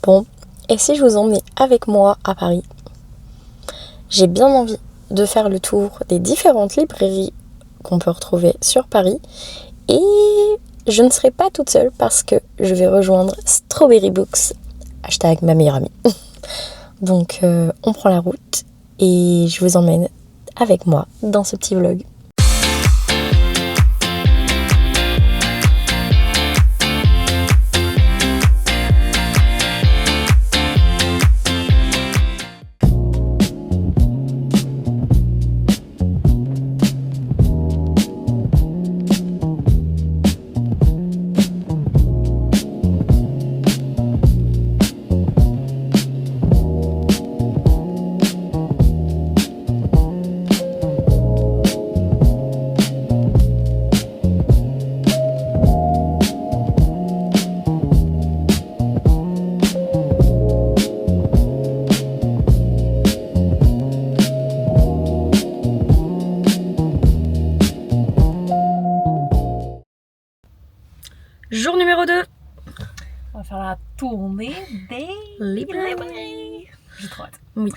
Bon, et si je vous emmenais avec moi à Paris? J'ai bien envie de faire le tour des différentes librairies qu'on peut retrouver sur Paris. Et je ne serai pas toute seule parce que je vais rejoindre Strawberry Books, hashtag ma meilleure amie. Donc on prend la route et je vous emmène avec moi dans ce petit vlog. Jour numéro 2. On va faire la tournée des librairies. J'ai trop hâte. Oui,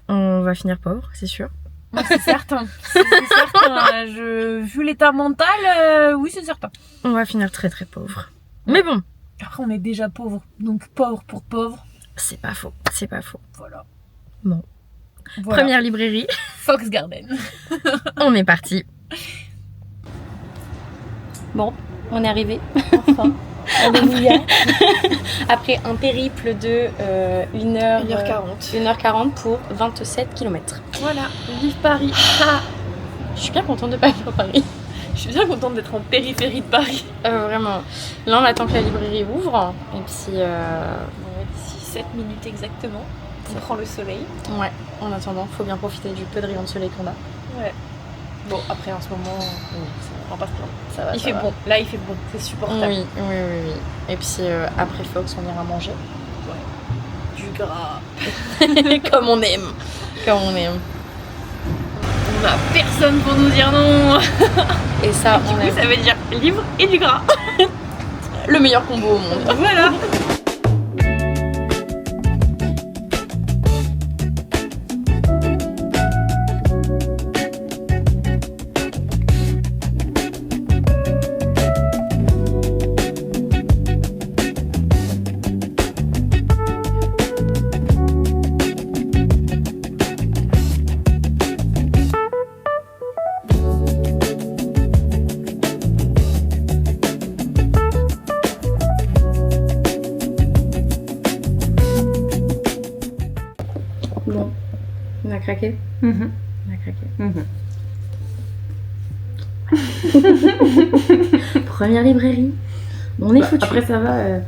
on va finir pauvre, c'est sûr. Ouais, c'est certain. C'est certain. Vu l'état mental, oui, c'est certain. On va finir très très pauvre. Mais bon. Après, on est déjà pauvre. Donc, pauvre pour pauvre. C'est pas faux, c'est pas faux. Voilà. Bon. Voilà. Première librairie. Fox Garden. On est parti. Bon, on est arrivé. Enfin. Après un périple de 1h40. 1h40 pour 27 km. Voilà. Vive Paris. Ah. Je suis bien contente de pas vivre à Paris. Je suis bien contente d'être en périphérie de Paris. Vraiment. Là, on attend que la librairie ouvre. Et puis... D'ici 7 minutes exactement. On prend le soleil. Ouais, en attendant, faut bien profiter du peu de rayon de soleil qu'on a. Ouais. Bon, après, en ce moment, on va pas se plaindre. Ça va, il ça fait va. bon. Là, il fait bon. C'est supportable. Oui. Et puis après Fox, on ira manger. Ouais. Du gras. Comme on aime. Comme on aime. On a personne pour nous dire non. Et ça, Du coup, ça veut dire livre et du gras. Le meilleur combo au monde. Voilà. Bon, on a craqué. On a craqué. Première librairie. On est foutu. Après, ça va.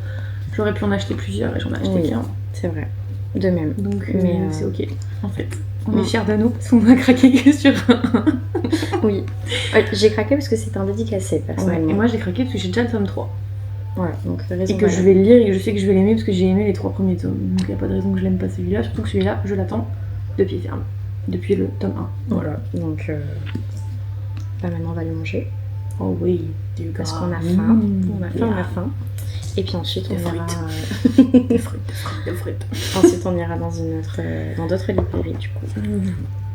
J'aurais pu en acheter plusieurs et j'en ai acheté qu'un. C'est vrai. De même. Donc, mais c'est ok. En fait, on est fiers de nous parce qu'on a craqué que sur un. Oui. Ouais, j'ai craqué parce que c'était un dédicacé personnellement. Ouais. Et moi, j'ai craqué parce que j'ai déjà le tome 3. Voilà, donc raison Et que je vais le lire et que je sais que je vais l'aimer parce que j'ai aimé les 3 premiers tomes. Donc, il n'y a pas de raison que je l'aime pas celui-là. Surtout que celui-là, je l'attends de pied ferme. Depuis le tome 1. Voilà. Donc, maintenant, on va le manger. Oh oui, du gras. Parce qu'on a faim. On a faim. Et puis ensuite, on ira... Des frites. Ensuite, on ira dans d'autres librairies, du coup.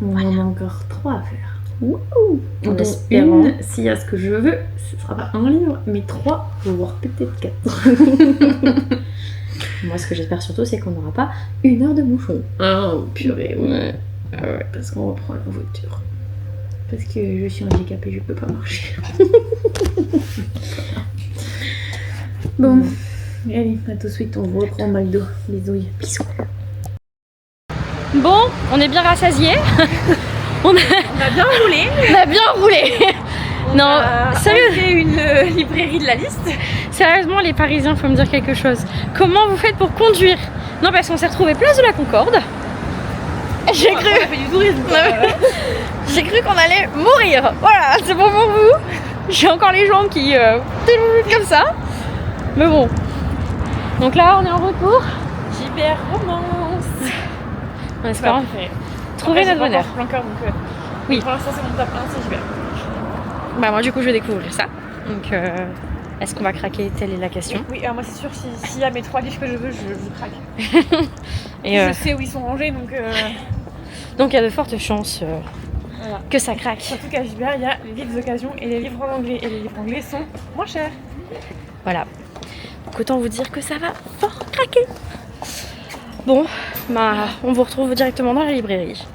On en a encore 3 à faire. En Dont espérant. une, s'il y a ce que je veux, ce sera pas un livre, mais 3, voire peut-être 4. Moi, ce que j'espère surtout, c'est qu'on n'aura pas 1 heure de bouchon. Oh, purée, oui. Ouais. Parce qu'on reprend la voiture. Parce que je suis handicapée, je peux pas marcher. Bon, allez, à tout de suite, on reprend McDo. Bisous. Bon, on est bien rassasiés. On a bien roulé. Non, sérieux. C'est une librairie de la liste. Sérieusement, les Parisiens, faut me dire quelque chose. Comment vous faites pour conduire? Non, parce qu'on s'est retrouvé place de la Concorde. J'ai cru. On a fait du tourisme. J'ai cru qu'on allait mourir. Voilà, c'est bon pour vous. J'ai encore les jambes qui comme ça. Mais bon. Donc là, on est en retour. Hyper romance. En espérant trouver notre bonheur. Flanqueur, donc oui. Pour l'instant, c'est mon top 1, c'est hyper. Bah moi, du coup, je vais découvrir ça. Donc Est-ce qu'on va craquer? Telle est la question. Oui, alors moi c'est sûr, s'il y a mes 3 livres que je veux, je craque. Et je sais où ils sont rangés, donc il y a de fortes chances voilà. Que ça craque. Surtout qu'à Gibert, il y a les livres d'occasion et les livres en anglais. Et les livres anglais sont moins chers. Voilà. Donc autant vous dire que ça va fort craquer. Bon, bah on vous retrouve directement dans la librairie.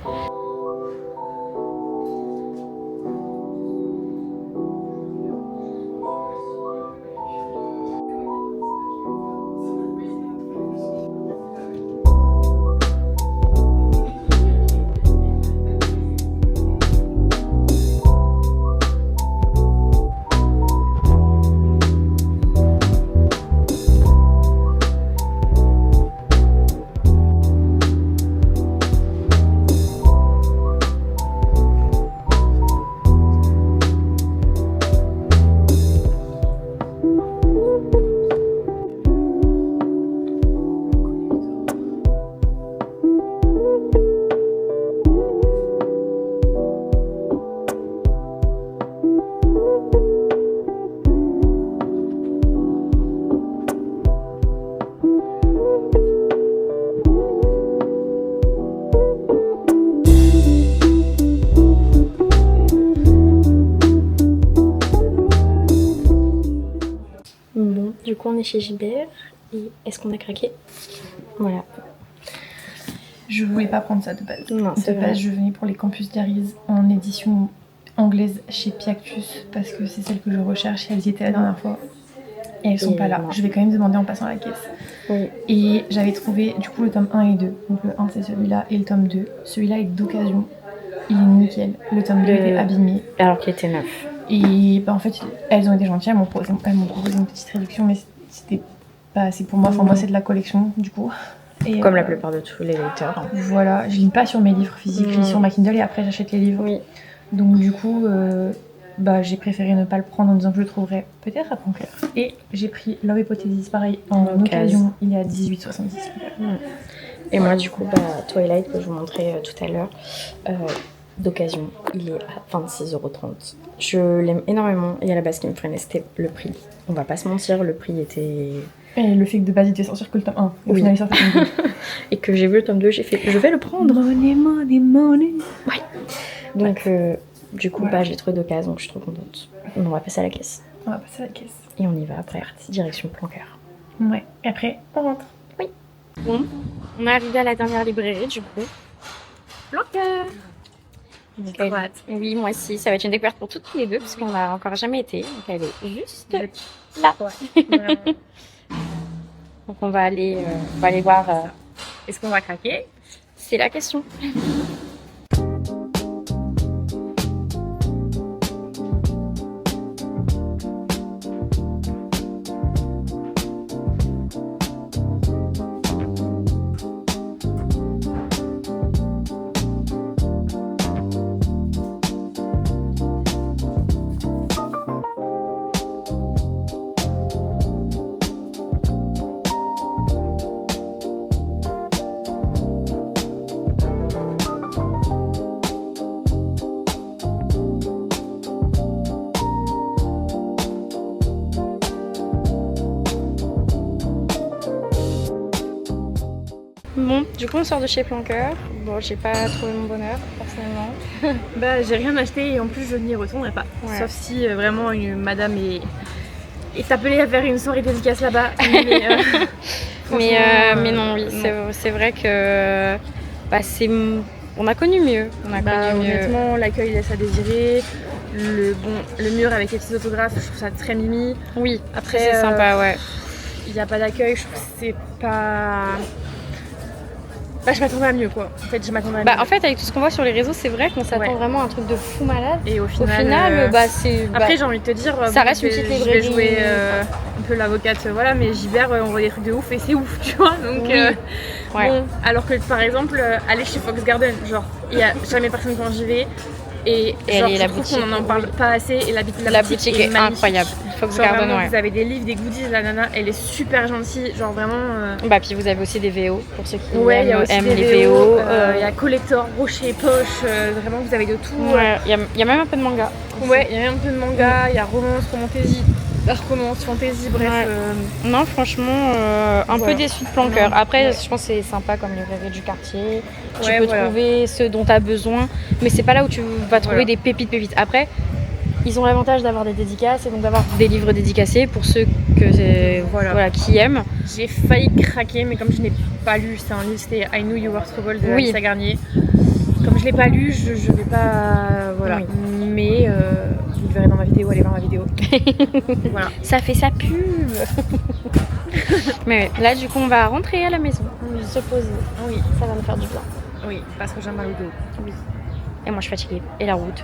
Bon, du coup on est chez Gibert et est-ce qu'on a craqué? Voilà. Je voulais pas prendre ça de base. Non, c'est de vrai. base, je venais pour les Campus Diaries en édition anglaise chez Piactus parce que c'est celle que je recherche et elles y étaient la dernière fois. Et elles sont pas là. Non. Je vais quand même demander en passant à la caisse. Oui. Et j'avais trouvé du coup le tome 1 et 2. Donc le 1 c'est celui-là et le tome 2. Celui-là est d'occasion. Il est nickel. Le tome 2 est abîmé. Alors qu'il était neuf. Et bah, en fait, elles ont été gentilles, elles m'ont proposé une petite réduction, mais c'était pas assez pour moi. Enfin, moi, c'est de la collection, du coup. Et, Comme la plupart de tous les lecteurs. Voilà, je lis pas sur mes livres physiques, je lis sur ma Kindle et après, j'achète les livres. Oui. Donc, du coup, bah, j'ai préféré ne pas le prendre en disant que je le trouverais peut-être à Poncler. Et j'ai pris Love Hypothesis, pareil, en occasion, il est à 18,70. Et moi, du coup, bah, Twilight, que je vous montrais tout à l'heure, d'occasion, il est à 26,30 €. Je l'aime énormément et à la base, ce qui me freinait, c'était le prix. On va pas se mentir, le prix était... Et le fait que de base, il devait sortir que le tome 1. Oui. Final, il sortait le tome 2. Et que j'ai vu le tome 2, j'ai fait, je vais le prendre. Money. Ouais. Donc, du coup, bah, j'ai trouvé d'occasion, donc je suis trop contente. On va passer à la caisse. On va passer à la caisse. Et on y va après, direction Planqueur. Ouais. Et après, on rentre. Oui. Bon, on est arrivé à la dernière librairie, du coup. Planqueur. Donc, oui, moi aussi, ça va être une découverte pour toutes les deux, parce qu'on n'a encore jamais été. Donc, elle est juste là. Donc, on va aller voir. Est-ce qu'on va craquer? C'est la question. Bon, du coup, on sort de chez Planqueur. Bon, j'ai pas trouvé mon bonheur, personnellement. Bah, j'ai rien acheté et en plus, je n'y retournerai pas. Ouais. Sauf si vraiment une madame est appelée à faire une soirée dédicace là-bas. Mais non, oui, c'est vrai que bah, on a connu mieux. Honnêtement, l'accueil laisse à désirer. Le mur avec les petits autographes, je trouve ça très mimi. Oui, après c'est sympa, ouais. Il n'y a pas d'accueil, je trouve que c'est pas... Bah, je m'attendais à mieux, quoi. En fait, je m'attendais à mieux. Bah, en fait, avec tout ce qu'on voit sur les réseaux, c'est vrai qu'on s'attend vraiment à un truc de fou malade. Et au final, bah, c'est... Après, j'ai envie de te dire, ça reste une petite librairie. Je vais jouer un peu l'avocate, voilà, mais Gibert, on voit des trucs de ouf et c'est ouf, tu vois. Donc, ouais. Bon, alors que, par exemple, aller chez Fox Garden, genre, il n'y a jamais personne quand j'y vais. Et genre, je trouve qu'on n'en parle pas assez et la boutique est incroyable. Fox Garden, ouais. Vous avez des livres, des goodies, la nana, elle est super gentille, genre vraiment... Bah puis vous avez aussi des VO, pour ceux qui aiment les VO. Il y a collector, rocher, poche, vraiment vous avez de tout. Ouais, il y a même un peu de manga. Ouais, il y a même un peu de manga, il y a romance, romantasy, Dark Romance, Fantasy, bref. Ouais. Non, franchement, un peu déçu de Planqueur. Après, je pense que c'est sympa comme librairie du quartier. Tu peux trouver ce dont tu as besoin, mais c'est pas là où tu vas trouver des pépites. Après, ils ont l'avantage d'avoir des dédicaces et donc d'avoir des livres dédicacés pour ceux qui aiment. J'ai failli craquer, mais comme je n'ai pas lu, c'est un livre, c'était I Knew You Were Trouble de Lisa Garnier. Comme je l'ai pas lu, je vais pas. Voilà. Oui. Mais vous le verrez dans ma vidéo, allez voir ma vidéo. Voilà. Ça fait sa pub. Mais là, du coup, on va rentrer à la maison. On va se poser. Oui, ça va nous faire du bien. Oui, parce que j'ai mal au dos. Oui. Et moi, je suis fatiguée. Et la route,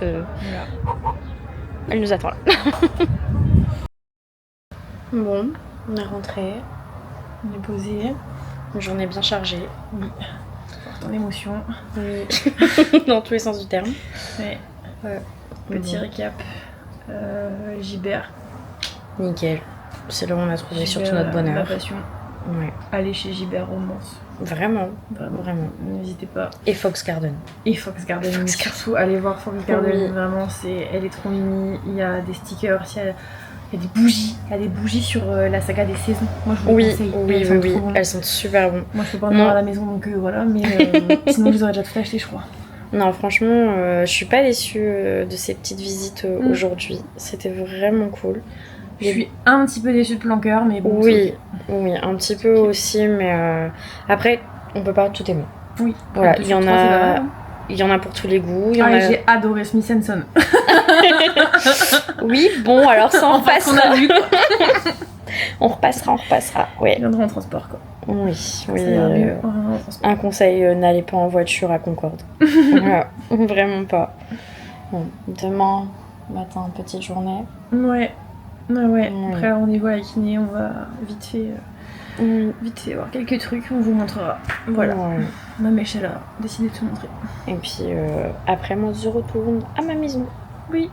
elle nous attend là. Bon, on est rentré. On est posé. Une journée bien chargée. Oui. En émotion. Oui. Dans tous les sens du terme. Ouais. Petit récap. Gibert. Nickel. C'est là où on a trouvé Gibert, surtout notre bonheur. La passion. Ouais. Allez chez Gibert Romance. Vraiment. N'hésitez pas. Et Fox Garden. Surtout, allez voir Fox Garden. Oui. Vraiment, elle est trop mimi. Il y a des stickers, il y a des bougies. Il y a des bougies sur la saga des saisons. Moi, je vous les conseille. Oui. Elles sont super bonnes. Moi, je peux pas en avoir à la maison, donc voilà. Mais sinon, je les aurais déjà tout acheté, je crois. Non, franchement, je suis pas déçue de ces petites visites aujourd'hui. C'était vraiment cool. Je suis un petit peu déçue de Planqueur, mais bon. Oui, un petit peu aussi, mais après, on peut pas tout aimer. Oui. Voilà, il y en a pour tous les goûts. J'ai adoré Smith & Son. Oui, bon, alors ça on repassera. On repassera. Ouais. Il viendra en transport, quoi. Oui. Un conseil, n'allez pas en voiture à Concorde. Voilà, vraiment pas. Bon, demain matin, petite journée. Ouais. Après, rendez-vous à la kiné, on va vite fait voir quelques trucs, on vous montrera. Voilà. Ma mèche, elle a décidé de se montrer. Et puis après, moi, je retourne à ma maison. Oui.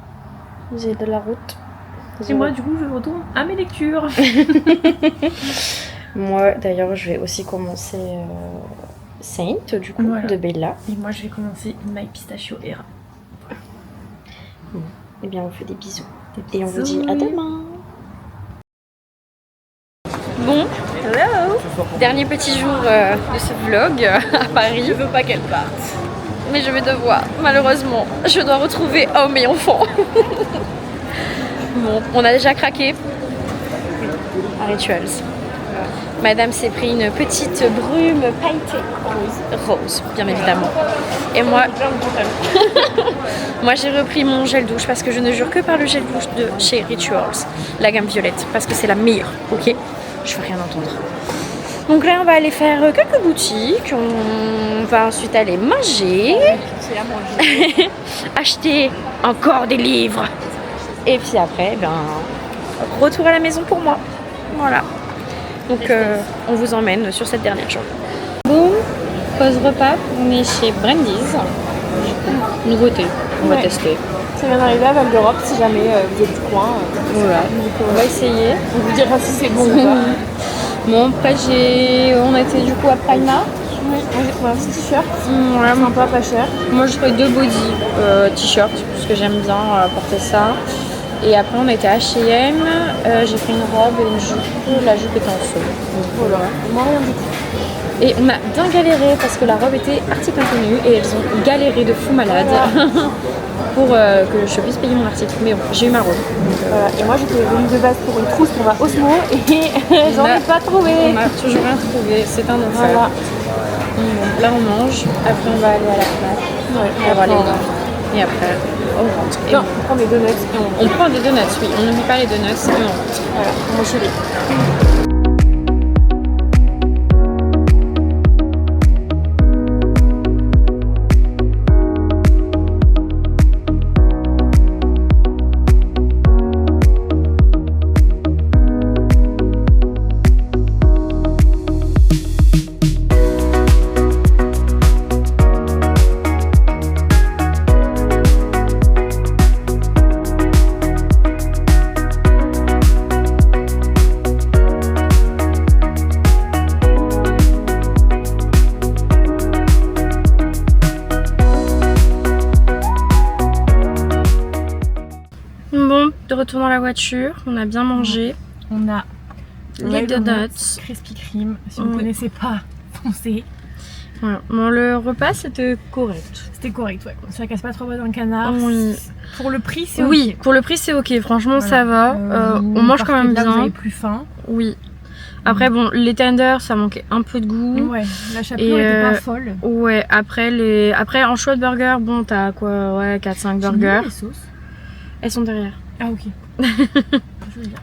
J'ai de la route. Et moi, du coup, je retourne à mes lectures. Moi, d'ailleurs, je vais aussi commencer Saint, du coup, de Bella. Et moi, je vais commencer My Pistachio Era. Bon. Eh bien, on vous fait des bisous. Et on vous dit à demain. Bon, hello. Dernier petit jour de ce vlog à Paris. Je veux pas qu'elle parte. Mais je vais devoir, malheureusement. Je dois retrouver hommes et enfants. Bon, on a déjà craqué à Rituals. Madame s'est pris une petite brume pailletée rose, bien évidemment. Et moi, moi j'ai repris mon gel douche parce que je ne jure que par le gel douche de chez Rituals, la gamme violette, parce que c'est la meilleure, ok? Je veux rien entendre. Donc là, on va aller faire quelques boutiques, on va ensuite aller manger, acheter encore des livres. Et puis après, retour à la maison pour moi. Voilà. Donc on vous emmène sur cette dernière journée. Bon, pause repas, on est chez Brandy's. Nouveauté, on va tester. Ça vient d'arriver à Val d'Europe si jamais vous êtes du coin. Voilà, donc on va essayer. On vous dira si c'est bon ou pas. Bon, après on était du coup à Prima. Oui, moi j'ai trouvé un petit t-shirt. Sympa, pas cher. Moi j'ai trouvé 2 body t-shirts parce que j'aime bien porter ça. Et après on était à H&M, j'ai pris une robe et une jupe, la jupe était en dessous. Voilà, moi rien du tout. Et on a bien galéré parce que la robe était article inconnu et elles ont galéré de fou malade pour que je puisse payer mon article. Mais bon, j'ai eu ma robe. Donc, et moi j'étais venue de base pour une trousse pour ma Osmo et j'en ai pas trouvé. On a toujours rien trouvé, c'est un enfer. Voilà. Donc, là on mange, après on va aller à la FNAC, avoir les livres. Et après, on rentre. Et on prend des donuts et on rentre. On prend des donuts, oui. On n'oublie pas les donuts et on rentre. Voilà, on mange les. de retour dans la voiture, on a bien mangé. On a Les donuts. Krispy Kreme. Si vous ne connaissez pas, foncez. Voilà. Bon, le repas c'était correct. C'était correct, ouais. Ça casse pas trop bas dans le canard. Oui. Pour le prix, c'est Oui, ok. pour le prix c'est ok, franchement Voilà. ça va. On mange quand même là, bien. Vous avez plus faim. Oui. Après bon, les tenders ça manquait un peu de goût. Ouais, la chapelure était pas folle. Ouais, après en choix de burger, bon t'as quoi, ouais 4-5 burgers. Les sauces. Elles sont derrière. Ah ok. Je veux dire.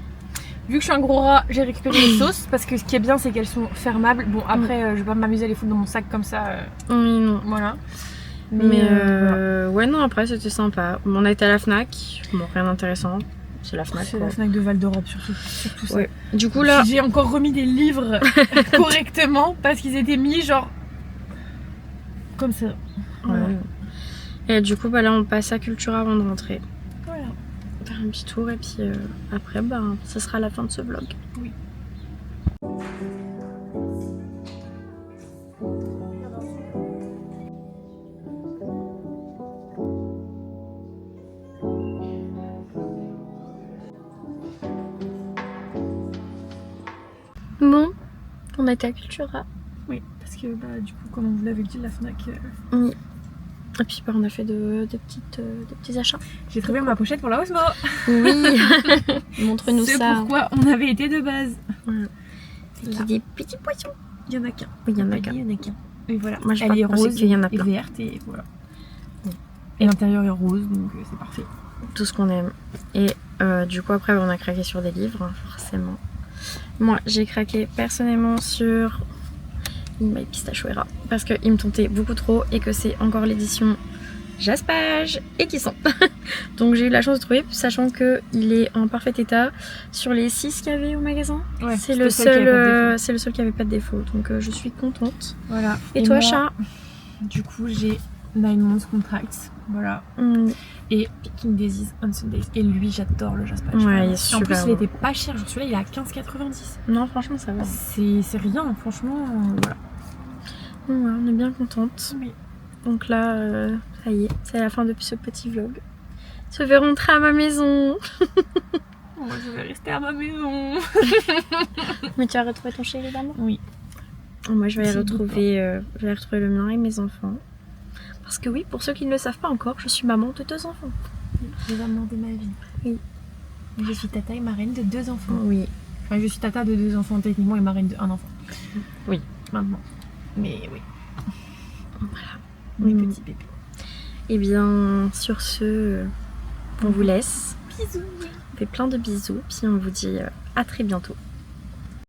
Vu que je suis un gros rat, j'ai récupéré les sauces parce que ce qui est bien c'est qu'elles sont fermables. Bon après je vais pas m'amuser à les foutre dans mon sac comme ça. Oui non. Voilà. Mais voilà. ouais non après c'était sympa. On a été à la Fnac, bon rien d'intéressant. C'est la Fnac. C'est la Fnac de Val d'Europe surtout ça. Ouais. Du coup là, j'ai encore remis des livres correctement parce qu'ils étaient mis genre comme ça. ouais. Et du coup bah là on passe à Cultura avant de rentrer. Voilà. Faire un petit tour et puis après bah ça sera la fin de ce vlog. Oui. Bon, on a été à Cultura. Oui, parce que bah, du coup, comme on vous l'avait dit, la Fnac. Oui. Et puis bah, on a fait de petits achats. J'ai trouvé ma pochette pour la Osmo. Oui. Montre-nous ça. C'est pourquoi on avait été de base. Voilà. C'est des petits poissons. Il y en a qu'un. Oui, il y en a qu'un. Il y en a qu'un. Et voilà. Moi je Elle est pensais rose qu'il y en a et plein. verte et voilà. Et l'intérieur est rose, donc c'est parfait. Tout ce qu'on aime. Et du coup après on a craqué sur des livres, hein, forcément. Moi j'ai craqué personnellement sur My Pistachuera parce qu'il me tentait beaucoup trop et que c'est encore l'édition Jaspage et qui sent. Donc j'ai eu la chance de trouver, sachant qu'il est en parfait état sur les 6 qu'il y avait au magasin. Ouais, c'est le seul qui avait pas de défaut. Donc je suis contente. Voilà. Et toi moi, chat? Du coup j'ai 9 Months Contracts. Voilà. Et Picking Daisies on Sundays. Et lui, j'adore le Jaspage. Ouais, il est super. En plus, il bon. était pas cher. Genre celui-là, il est à 15,90. Non, franchement, ça va. C'est rien, franchement. Voilà. Ouais, on est bien contente. Oui. Donc là, ça y est, c'est la fin de ce petit vlog. Je vais rentrer à ma maison. Moi, je vais rester à ma maison. Mais tu as retrouvé ton chéri d'amour? Oui. Moi, je vais retrouver le mien et mes enfants. Parce que oui, pour ceux qui ne le savent pas encore, je suis maman de 2 enfants. Les amants de ma vie. Oui. Je suis tata et marraine de 2 enfants. Oui. Enfin, je suis tata de 2 enfants techniquement et marraine de 1 enfant. Oui. Maintenant. Mais oui. Voilà. Mes petits bébés. Et bien, sur ce, on vous laisse. Bisous. On fait plein de bisous, puis on vous dit à très bientôt.